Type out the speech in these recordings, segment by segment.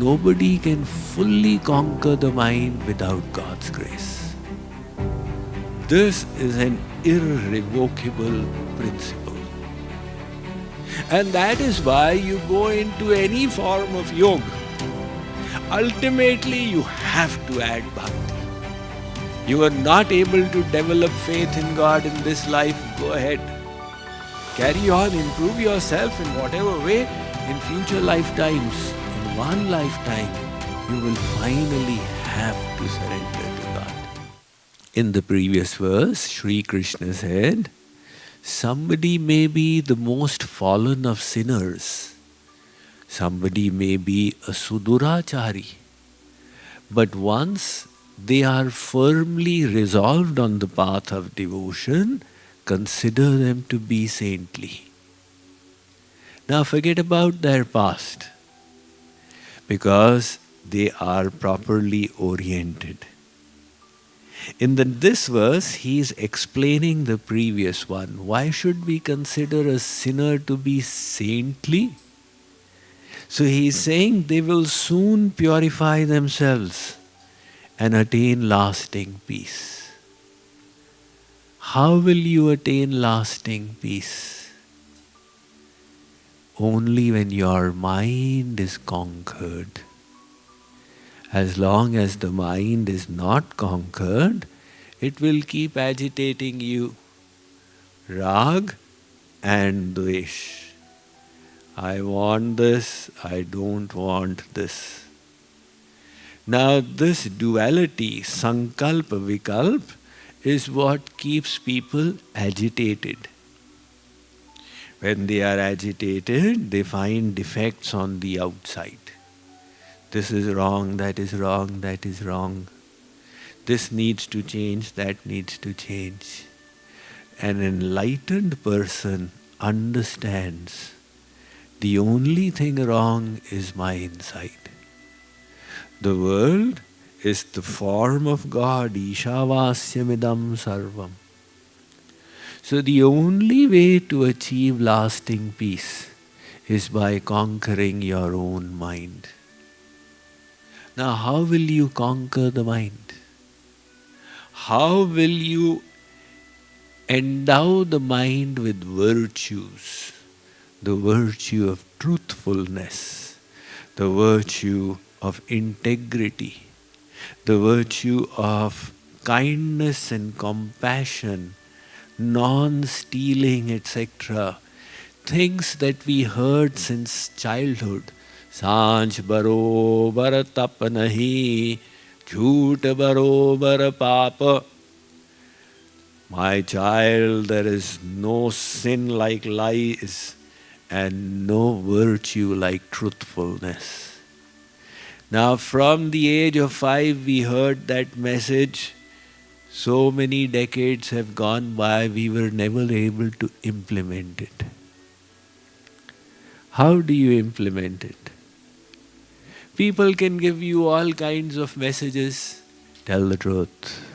nobody can fully conquer the mind without God's grace. This is an irrevocable principle. And that is why you go into any form of yoga. Ultimately, you have to add bhakti. You are not able to develop faith in God in this life, go ahead. Carry on, improve yourself in whatever way. In future lifetimes, in one lifetime, you will finally have to surrender to God. In the previous verse, Sri Krishna said, somebody may be the most fallen of sinners. Somebody may be a Sudurachari. But once they are firmly resolved on the path of devotion, consider them to be saintly. Now forget about their past, because they are properly oriented. In this verse, he is explaining the previous one. Why should we consider a sinner to be saintly? So he is saying they will soon purify themselves and attain lasting peace. How will you attain lasting peace? Only when your mind is conquered. As long as the mind is not conquered, it will keep agitating you. Rag and dvesh. I want this, I don't want this. Now this duality, sankalpa, vikalp, is what keeps people agitated. When they are agitated, they find defects on the outside. This is wrong, that is wrong, that is wrong. This needs to change, that needs to change. An enlightened person understands the only thing wrong is my inside. The world is the form of God, Ishavasyamidam sarvam. So the only way to achieve lasting peace is by conquering your own mind. Now how will you conquer the mind? How will you endow the mind with virtues? The virtue of truthfulness, the virtue of integrity, the virtue of kindness and compassion, non-stealing, etc. Things that we heard since childhood. Sanch barobar tap nahi, jhoot barobar papa. My child, there is no sin like lies and no virtue like truthfulness. Now from the age of 5 we heard that message. So many decades have gone by, we were never able to implement it. How do you implement it? People can give you all kinds of messages. Tell the truth.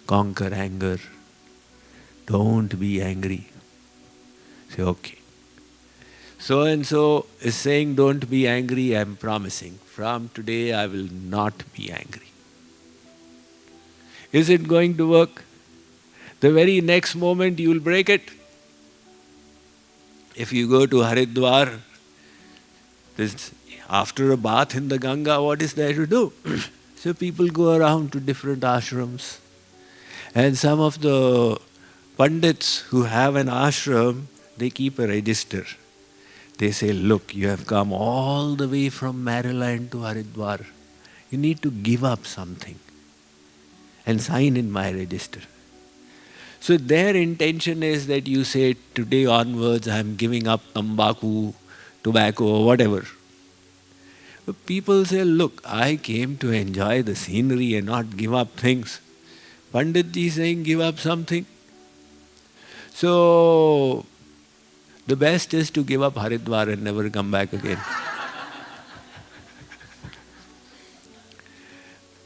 Conquer anger. Don't be angry. Say, okay. So and so is saying don't be angry, I am promising. From today I will not be angry. Is it going to work? The very next moment you will break it. If you go to Haridwar, after a bath in the Ganga, what is there to do? So people go around to different ashrams. And some of the Pandits who have an ashram, they keep a register. They say, look, you have come all the way from Maryland to Haridwar. You need to give up something and sign in my register. So their intention is that you say, today onwards I am giving up tambaku, tobacco or whatever. But people say, look, I came to enjoy the scenery and not give up things. Panditji saying, give up something. So the best is to give up Haridwar and never come back again.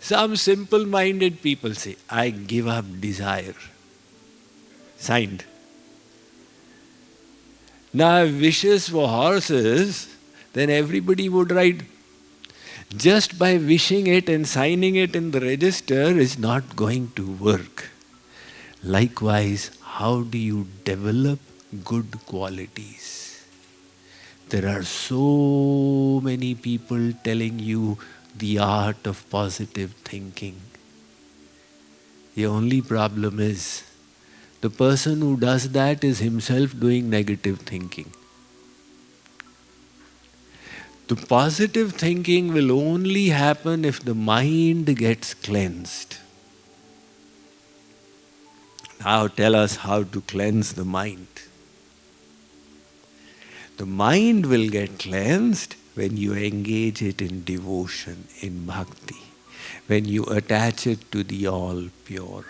Some simple-minded people say, I give up desire. Signed. Now if wishes were horses, then everybody would ride. just by wishing it and signing it in the register is not going to work. Likewise, how do you develop good qualities? There are so many people telling you the art of positive thinking. The only problem is, the person who does that is himself doing negative thinking. The positive thinking will only happen if the mind gets cleansed. Now tell us how to cleanse the mind. The mind will get cleansed when you engage it in devotion, in bhakti, when you attach it to the all pure.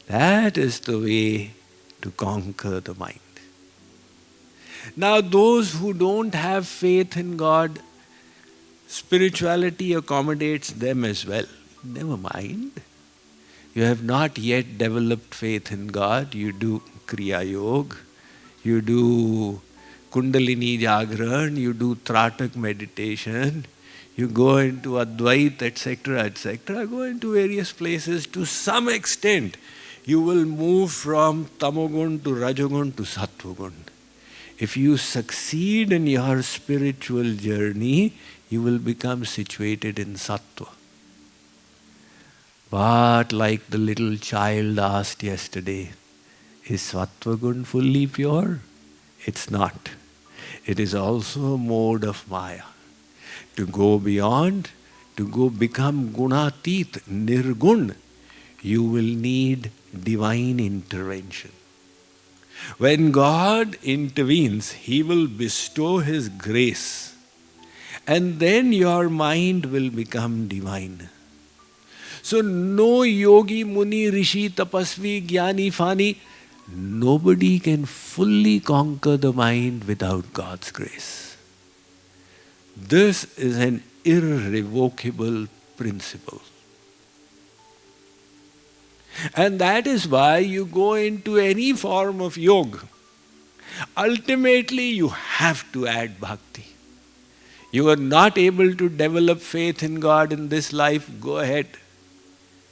That is the way to conquer the mind. Now those who don't have faith in God, spirituality accommodates them as well. Never mind. You have not yet developed faith in God, you do Kriya Yoga, you do Kundalini Jagran, you do Tratak meditation, you go into Advait, etc., etc., go into various places. To some extent, you will move from Tamogun to Rajogun to Sattvagun. If you succeed in your spiritual journey, you will become situated in Sattva. But like the little child asked yesterday, is Sattvagun fully pure? It's not. It is also a mode of Maya. To go beyond, to go become Gunatit, Nirgun, you will need divine intervention. When God intervenes, He will bestow His grace, and then your mind will become divine. So no yogi, muni, rishi, tapasvi, jnani, fani, nobody can fully conquer the mind without God's grace. This is an irrevocable principle. And that is why you go into any form of yoga. Ultimately, you have to add bhakti. You are not able to develop faith in God in this life, go ahead.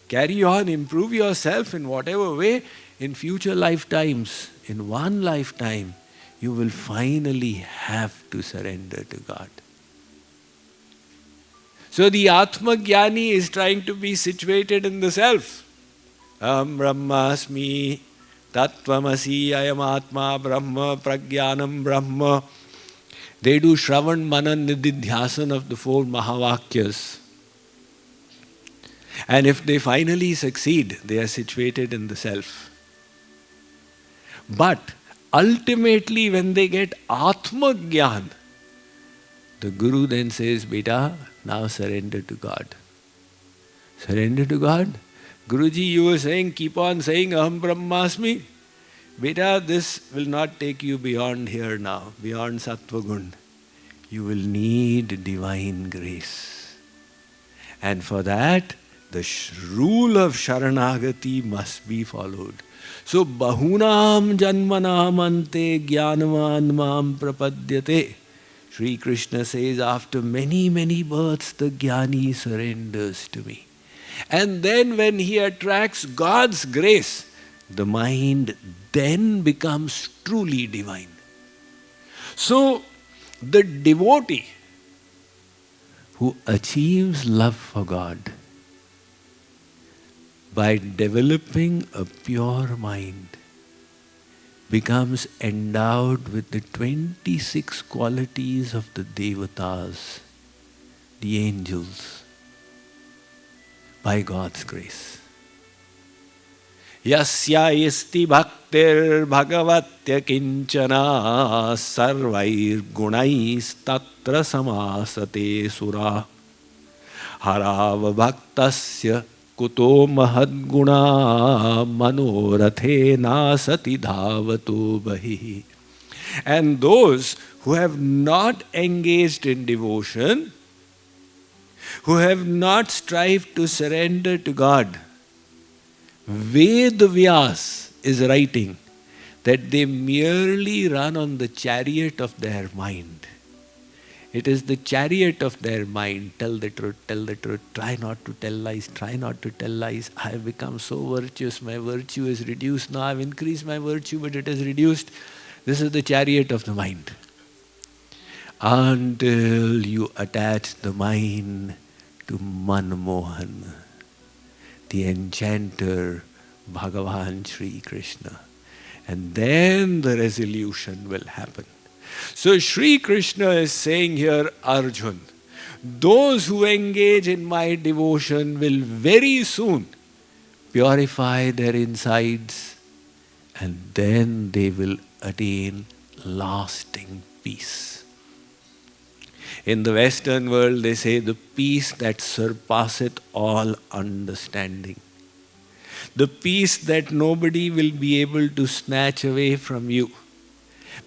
Carry on, improve yourself in whatever way. In future lifetimes, in one lifetime, you will finally have to surrender to God. So the Atma Jnani is trying to be situated in the self. Aham Brahmasmi, Tattvamasi, Ayam Atma, Brahma, Prajnanam Brahma. They do Shravan, Manan, Nididhyasan of the 4 Mahavakyas. And if they finally succeed, they are situated in the self. But ultimately, when they get Atma Jnana, the Guru then says, Beta, now surrender to God. Surrender to God? Guruji, you were saying, keep on saying, Aham Brahmasmi. Beta, this will not take you beyond here now, beyond Sattvagun. You will need divine grace. And for that, the rule of Sharanagati must be followed. So, Bahunam Janmanam Ante Jnanavan Mam Prapadyate. Sri Krishna says, after many, many births, the Jnani surrenders to me. And then when he attracts God's grace, the mind then becomes truly divine. So, the devotee who achieves love for God by developing a pure mind becomes endowed with the 26 qualities of the Devatas, the angels, by God's grace. Yasya isti bhaktir bhagavatya kinchana sarvair gunais tatra samasate sura harava bhaktasya kuto mahadguna manorathe nasati dhavato bahi. And those who have not engaged in devotion, who have not strived to surrender to God, Ved Vyas is writing that they merely run on the chariot of their mind. It is the chariot of their mind. Tell the truth, try not to tell lies, try not to tell lies. I have become so virtuous, my virtue is reduced. Now I have increased my virtue, but it is reduced. This is the chariot of the mind. Until you attach the mind to Manmohan, the enchanter, Bhagavan Sri Krishna. And then the resolution will happen. So Sri Krishna is saying here, Arjun, those who engage in my devotion will very soon purify their insides, and then they will attain lasting peace. In the Western world, they say the peace that surpasseth all understanding. The peace that nobody will be able to snatch away from you,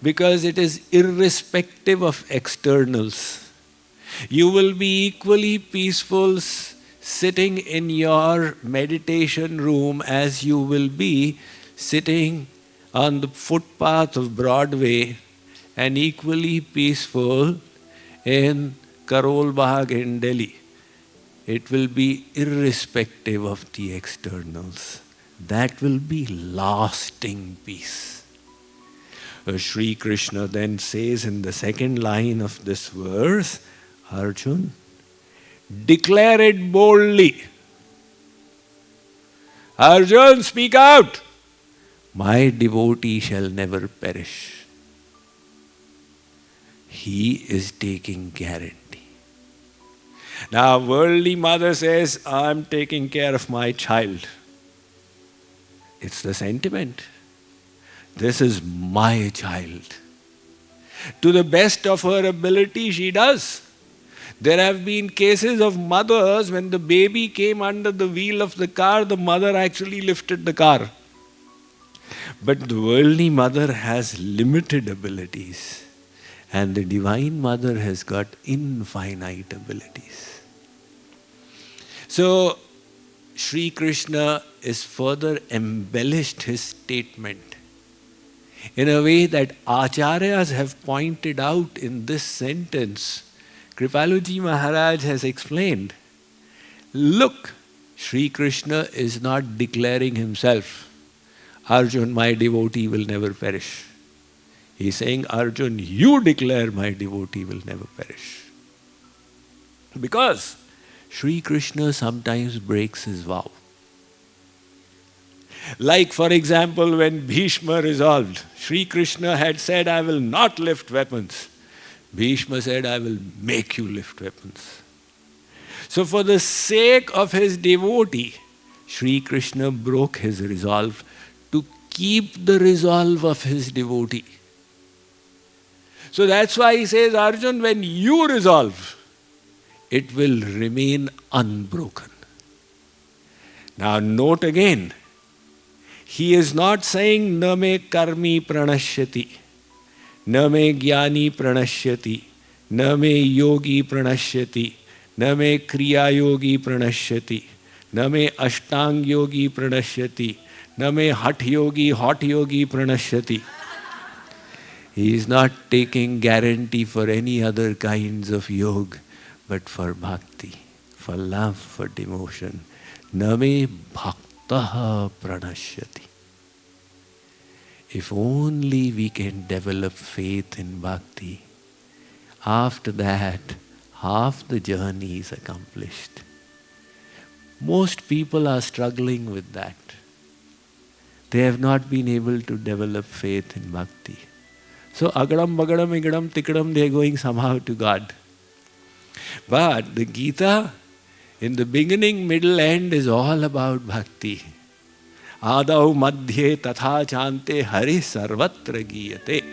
because it is irrespective of externals. You will be equally peaceful sitting in your meditation room as you will be sitting on the footpath of Broadway, and equally peaceful in Karol Bagh in Delhi. It will be irrespective of the externals. That will be lasting peace. Sri Krishna then says in the second line of this verse, Arjun, declare it boldly. Arjun, speak out. My devotee shall never perish. He is taking guarantee. Now, worldly mother says, I'm taking care of my child. It's the sentiment. This is my child. To the best of her ability, she does. There have been cases of mothers when the baby came under the wheel of the car, the mother actually lifted the car. But the worldly mother has limited abilities, and the Divine Mother has got infinite abilities. So, Sri Krishna is further embellished his statement in a way that Acharyas have pointed out in this sentence. Kripaluji Maharaj has explained, look, Sri Krishna is not declaring himself, Arjun, my devotee will never perish. He is saying, Arjun, you declare my devotee will never perish. Because Sri Krishna sometimes breaks his vow. Like, for example, when Bhishma resolved, Sri Krishna had said, I will not lift weapons. Bhishma said, I will make you lift weapons. So for the sake of his devotee, Sri Krishna broke his resolve to keep the resolve of his devotee. So that's why he says, Arjun, when you resolve, it will remain unbroken. Now note again, he is not saying, na me karmi pranashyati, na me jnani pranashyati, na me yogi pranashyati, na me kriya yogi pranashyati, na me ashtang yogi pranashyati, na me hot yogi pranashyati. He is not taking guarantee for any other kinds of yoga, but for bhakti, for love, for devotion. Na me bhaktaha pranashyati. If only we can develop faith in bhakti, after that, half the journey is accomplished. Most people are struggling with that. They have not been able to develop faith in bhakti. So, agadam, bagadam, igadam, tikadam, they are going somehow to God. But the Gita, in the beginning, middle, end, is all about bhakti. Adau madhye tatha chante hari sarvatra giyate.